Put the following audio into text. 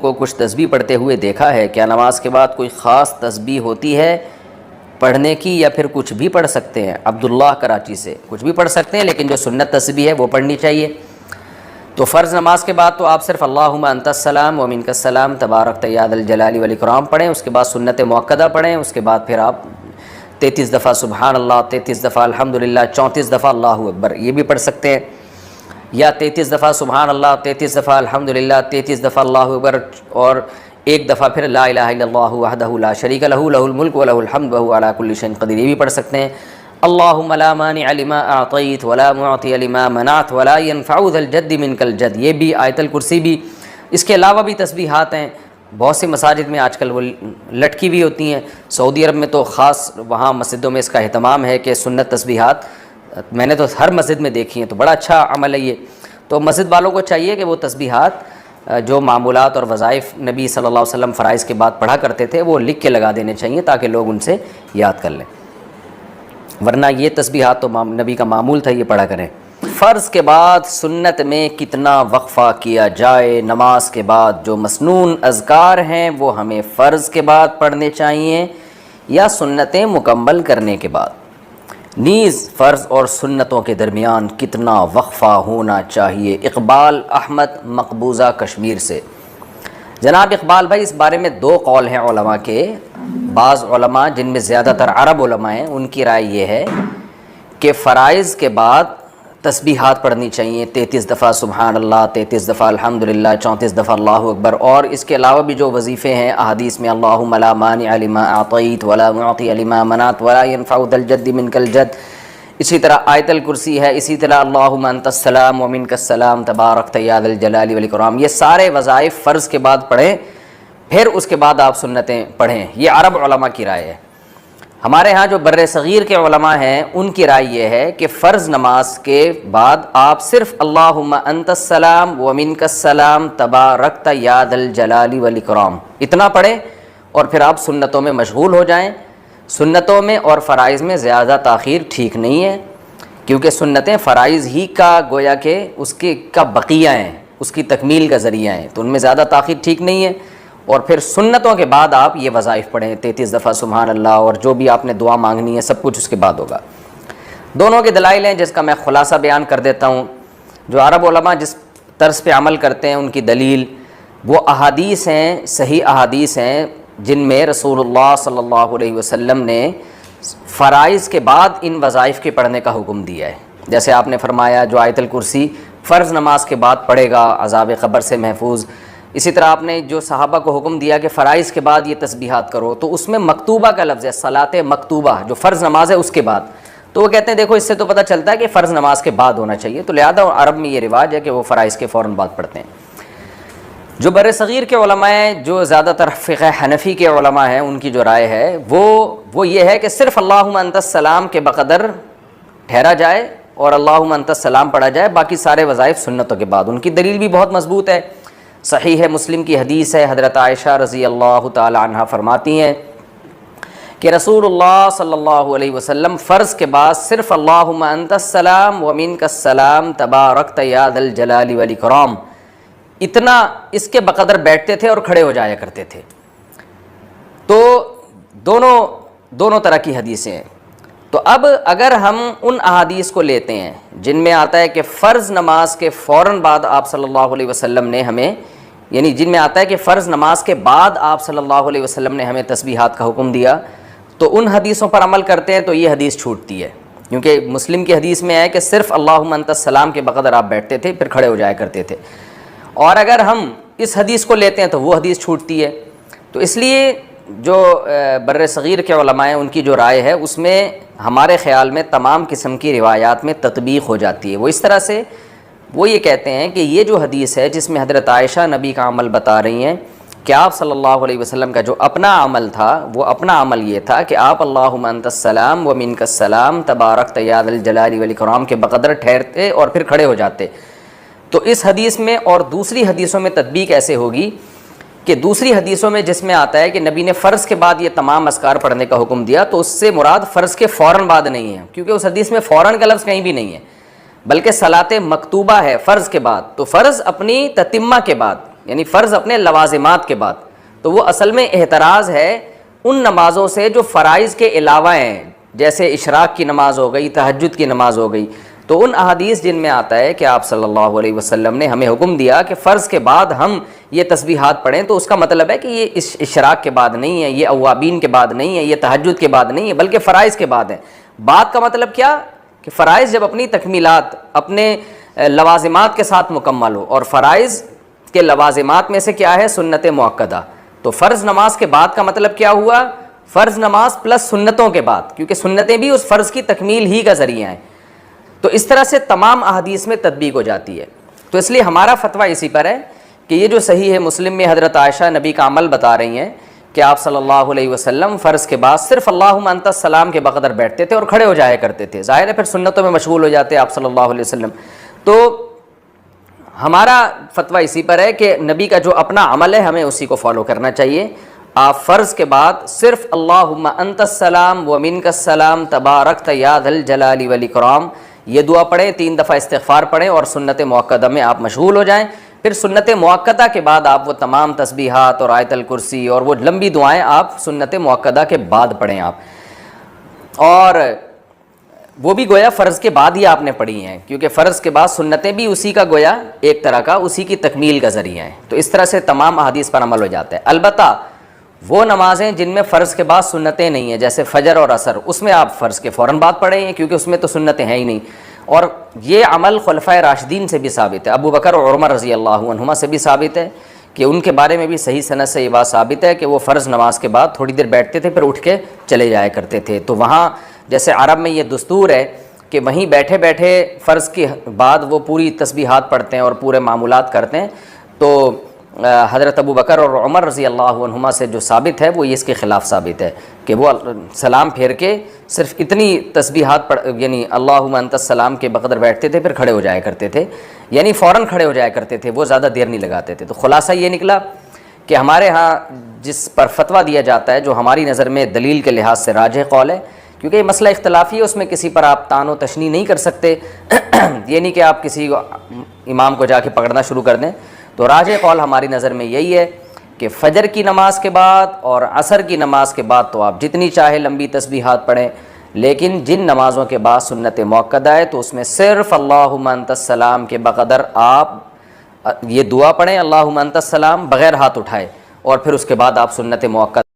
کو کچھ تسبیح پڑھتے ہوئے دیکھا ہے، کیا نماز کے بعد کوئی خاص تسبیح ہوتی ہے پڑھنے کی یا پھر کچھ بھی پڑھ سکتے ہیں؟ عبداللہ کراچی سے، کچھ بھی پڑھ سکتے ہیں لیکن جو سنت تسبیح ہے وہ پڑھنی چاہیے۔ تو فرض نماز کے بعد تو آپ صرف اللہم انت السلام و منک السلام تبارکت یا ذا الجلال والاکرام پڑھیں، اس کے بعد سنت مؤکدہ پڑھیں، اس کے بعد پھر آپ 33 دفعہ سبحان اللہ، 33 دفعہ الحمدللہ، 34 دفعہ اللہ اکبر یہ بھی پڑھ سکتے ہیں، یا 33 دفعہ سبحان اللہ، 33 دفعہ الحمدللہ، 33 دفعہ اللہ اکبر، اور ایک دفعہ پھر لا الہ الا اللہ وحدہ لا شریک لہ لہ الملک و لہ الحمد وہو علی کل شیء قدیر یہ بھی پڑھ سکتے ہیں۔ اللہم لا مانع لما اعطیت ولا معطی لما منعت ولا ينفع ذا الجد منک الجد یہ بھی، آیت الکرسی بھی۔ اس کے علاوہ بھی تسبیحات ہیں، بہت سی مساجد میں آج کل وہ لٹکی بھی ہوتی ہیں، سعودی عرب میں تو خاص وہاں مسجدوں میں اس کا اہتمام ہے کہ سنت تسبیحات میں نے تو ہر مسجد میں دیکھی ہیں، تو بڑا اچھا عمل ہے یہ۔ تو مسجد والوں کو چاہیے کہ وہ تسبیحات جو معمولات اور وظائف نبی صلی اللہ علیہ وسلم فرائض کے بعد پڑھا کرتے تھے وہ لکھ کے لگا دینے چاہیے تاکہ لوگ ان سے یاد کر لیں، ورنہ یہ تسبیحات تو نبی کا معمول تھا، یہ پڑھا کریں۔ فرض کے بعد سنت میں کتنا وقفہ کیا جائے؟ نماز کے بعد جو مسنون اذکار ہیں وہ ہمیں فرض کے بعد پڑھنے چاہیے یا سنتیں مکمل کرنے کے بعد؟ نیز فرض اور سنتوں کے درمیان کتنا وقفہ ہونا چاہیے؟ اقبال احمد مقبوضہ کشمیر سے۔ جناب اقبال بھائی، اس بارے میں دو قول ہیں علماء کے۔ بعض علماء جن میں زیادہ تر عرب علماء ہیں ان کی رائے یہ ہے کہ فرائض کے بعد تسبیحات پڑھنی چاہیے، 33 دفعہ سبحان اللہ، 33 دفعہ الحمدللہ، 34 دفعہ اللہ اکبر، اور اس کے علاوہ بھی جو وظیفے ہیں احادیث میں اللہم لا مانع لما اعطیت ولا معطی لما منعت ولا ينفع ذا الجد منک الجد، اسی طرح آیت الکرسی ہے، اسی طرح اللہم انت السلام و منک السلام تبارکت یا ذا الجلال والاکرام، یہ سارے وظائف فرض کے بعد پڑھیں، پھر اس کے بعد آپ سنتیں پڑھیں۔ یہ عرب علماء کی رائے ہے۔ ہمارے ہاں جو بر صغیر کے علماء ہیں ان کی رائے یہ ہے کہ فرض نماز کے بعد آپ صرف اللہم انت السلام و منک السلام تبارکت یا ذا الجلال والاکرام اتنا پڑھیں اور پھر آپ سنتوں میں مشغول ہو جائیں۔ سنتوں میں اور فرائض میں زیادہ تاخیر ٹھیک نہیں ہے، کیونکہ سنتیں فرائض ہی کا گویا کہ اس کے کا بقیہ ہیں، اس کی تکمیل کا ذریعہ ہیں، تو ان میں زیادہ تاخیر ٹھیک نہیں ہے۔ اور پھر سنتوں کے بعد آپ یہ وظائف پڑھیں، 33 دفعہ سبحان اللہ، اور جو بھی آپ نے دعا مانگنی ہے سب کچھ اس کے بعد ہوگا۔ دونوں کے دلائل ہیں جس کا میں خلاصہ بیان کر دیتا ہوں۔ جو عرب علماء جس طرز پہ عمل کرتے ہیں ان کی دلیل وہ احادیث ہیں، صحیح احادیث ہیں جن میں رسول اللہ صلی اللہ علیہ وسلم نے فرائض کے بعد ان وظائف کے پڑھنے کا حکم دیا ہے۔ جیسے آپ نے فرمایا جو آیت الکرسی فرض نماز کے بعد پڑھے گا عذاب قبر سے محفوظ، اسی طرح آپ نے جو صحابہ کو حکم دیا کہ فرائض کے بعد یہ تسبیحات کرو، تو اس میں مکتوبہ کا لفظ ہے، صلاۃ مکتوبہ جو فرض نماز ہے اس کے بعد، تو وہ کہتے ہیں دیکھو اس سے تو پتہ چلتا ہے کہ فرض نماز کے بعد ہونا چاہیے، تو لہذا عرب میں یہ رواج ہے کہ وہ فرائض کے فوراً بعد پڑھتے ہیں۔ جو بر صغیر کے علماء ہیں، جو زیادہ تر فقہ حنفی کے علماء ہیں، ان کی جو رائے ہے وہ یہ ہے کہ صرف اللہم انت السلام کے بقدر ٹھہرا جائے اور اللہم انت السلام پڑھا جائے، باقی سارے وظائف سنتوں کے بعد۔ ان کی دلیل بھی بہت مضبوط ہے، صحیح ہے، مسلم کی حدیث ہے، حضرت عائشہ رضی اللہ تعالی عنہا فرماتی ہیں کہ رسول اللہ صلی اللہ علیہ وسلم فرض کے بعد صرف اللہم انت السلام و منک السلام تبارکت یا ذا الجلال والاکرام اتنا اس کے بقدر بیٹھتے تھے اور کھڑے ہو جایا کرتے تھے۔ تو دونوں طرح کی حدیثیں ہیں۔ تو اب اگر ہم ان احادیث کو لیتے ہیں جن میں آتا ہے کہ فرض نماز کے فوراً بعد آپ صلی اللہ علیہ وسلم نے ہمیں، یعنی جن میں آتا ہے کہ فرض نماز کے بعد آپ صلی اللہ علیہ وسلم نے ہمیں تسبیحات کا حکم دیا، تو ان حدیثوں پر عمل کرتے ہیں تو یہ حدیث چھوٹتی ہے، کیونکہ مسلم کی حدیث میں ہے کہ صرف اللہم انت السلام کے بقدر آپ بیٹھتے تھے پھر کھڑے ہو جایا کرتے تھے، اور اگر ہم اس حدیث کو لیتے ہیں تو وہ حدیث چھوٹتی ہے۔ تو اس لیے جو بر صغیر کے علماء ہیں ان کی جو رائے ہے اس میں ہمارے خیال میں تمام قسم کی روایات میں تطبیق ہو جاتی ہے۔ وہ اس طرح سے وہ یہ کہتے ہیں کہ یہ جو حدیث ہے جس میں حضرت عائشہ نبی کا عمل بتا رہی ہیں کہ آپ صلی اللہ علیہ وسلم کا جو اپنا عمل تھا وہ اپنا عمل یہ تھا کہ آپ اللہم انت السلام و منک السلام تبارکت یا ذا الجلال والاکرام کے بقدر ٹھہرتے اور پھر کھڑے ہو جاتے۔ تو اس حدیث میں اور دوسری حدیثوں میں تطبیق ایسے ہوگی کہ دوسری حدیثوں میں جس میں آتا ہے کہ نبی نے فرض کے بعد یہ تمام اذکار پڑھنے کا حکم دیا، تو اس سے مراد فرض کے فوراً بعد نہیں ہے، کیونکہ اس حدیث میں فوراً کا لفظ کہیں بھی نہیں ہے، بلکہ صلاۃ مکتوبہ ہے فرض کے بعد، تو فرض اپنی تتمہ کے بعد، یعنی فرض اپنے لوازمات کے بعد. تو وہ اصل میں احتراز ہے ان نمازوں سے جو فرائض کے علاوہ ہیں, جیسے اشراق کی نماز ہو گئی, تہجد کی نماز ہو گئی. تو ان احادیث جن میں آتا ہے کہ آپ صلی اللہ علیہ وسلم نے ہمیں حکم دیا کہ فرض کے بعد ہم یہ تسبیحات پڑھیں, تو اس کا مطلب ہے کہ یہ اشراق کے بعد نہیں ہے, یہ اوابین کے بعد نہیں ہے, یہ تہجد کے بعد نہیں ہے, بلکہ فرائض کے بعد ہے. بعد کا مطلب کیا کہ فرائض جب اپنی تکمیلات اپنے لوازمات کے ساتھ مکمل ہو, اور فرائض کے لوازمات میں سے کیا ہے سنت مؤکدہ. تو فرض نماز کے بعد کا مطلب کیا ہوا, فرض نماز پلس سنتوں کے بعد, کیونکہ سنتیں بھی اس فرض کی تکمیل ہی کا ذریعہ ہیں. تو اس طرح سے تمام احادیث میں تطبیق ہو جاتی ہے. تو اس لیے ہمارا فتویٰ اسی پر ہے کہ یہ جو صحیح ہے مسلم میں حضرت عائشہ نبی کا عمل بتا رہی ہیں کہ آپ صلی اللہ علیہ وسلم فرض کے بعد صرف اللہم انت السلام کے بقدر بیٹھتے تھے اور کھڑے ہو جایا کرتے تھے. ظاہر ہے پھر سنتوں میں مشغول ہو جاتے آپ صلی اللہ علیہ وسلم. تو ہمارا فتویٰ اسی پر ہے کہ نبی کا جو اپنا عمل ہے ہمیں اسی کو فالو کرنا چاہیے. آپ فرض کے بعد صرف اللہم انت السلام و منک السلام تبارکت یا ذا الجلال والاکرام یہ دعا پڑھیں, 3 دفعہ استغفار پڑھیں اور سنت مؤکدہ میں آپ مشغول ہو جائیں. پھر سنت مؤکدہ کے بعد آپ وہ تمام تسبیحات اور آیت الکرسی اور وہ لمبی دعائیں آپ سنت مؤکدہ کے بعد پڑھیں آپ, اور وہ بھی گویا فرض کے بعد ہی آپ نے پڑھی ہیں, کیونکہ فرض کے بعد سنتیں بھی اسی کا گویا ایک طرح کا اسی کی تکمیل کا ذریعہ ہیں. تو اس طرح سے تمام احادیث پر عمل ہو جاتا ہے. البتہ وہ نمازیں جن میں فرض کے بعد سنتیں نہیں ہیں, جیسے فجر اور عصر, اس میں آپ فرض کے فوراً بعد پڑھیں ہیں کیونکہ اس میں تو سنتیں ہیں ہی نہیں. اور یہ عمل خلفائے راشدین سے بھی ثابت ہے, ابو بکر اور عمر رضی اللہ عنہما سے بھی ثابت ہے کہ ان کے بارے میں بھی صحیح سند سے یہ بات ثابت ہے کہ وہ فرض نماز کے بعد تھوڑی دیر بیٹھتے تھے پھر اٹھ کے چلے جایا کرتے تھے. تو وہاں جیسے عرب میں یہ دستور ہے کہ وہیں بیٹھے بیٹھے فرض کے بعد وہ پوری تسبیحات پڑھتے ہیں اور پورے معمولات کرتے ہیں. تو حضرت ابو بکر اور عمر رضی اللہ عنہما سے جو ثابت ہے وہ یہ اس کے خلاف ثابت ہے کہ وہ سلام پھیر کے صرف اتنی تسبیحات یعنی اللہم انت السلام کے بقدر بیٹھتے تھے پھر کھڑے ہو جایا کرتے تھے, یعنی فوراً کھڑے ہو جایا کرتے تھے, وہ زیادہ دیر نہیں لگاتے تھے. تو خلاصہ یہ نکلا کہ ہمارے ہاں جس پر فتویٰ دیا جاتا ہے جو ہماری نظر میں دلیل کے لحاظ سے راجح قول ہے, کیونکہ یہ مسئلہ اختلافی ہے, اس میں کسی پر آپ تان و تشنیع نہیں کر سکتے. یہ نہیں کہ آپ کسی امام کو جا کے پکڑنا شروع کر دیں. تو راجح قول ہماری نظر میں یہی ہے کہ فجر کی نماز کے بعد اور عصر کی نماز کے بعد تو آپ جتنی چاہے لمبی تسبیحات پڑھیں, لیکن جن نمازوں کے بعد سنت مؤکدہ ہے تو اس میں صرف اللہم انت السلام کے بقدر آپ یہ دعا پڑھیں اللہم انت السلام بغیر ہاتھ اٹھائے, اور پھر اس کے بعد آپ سنت مؤکدہ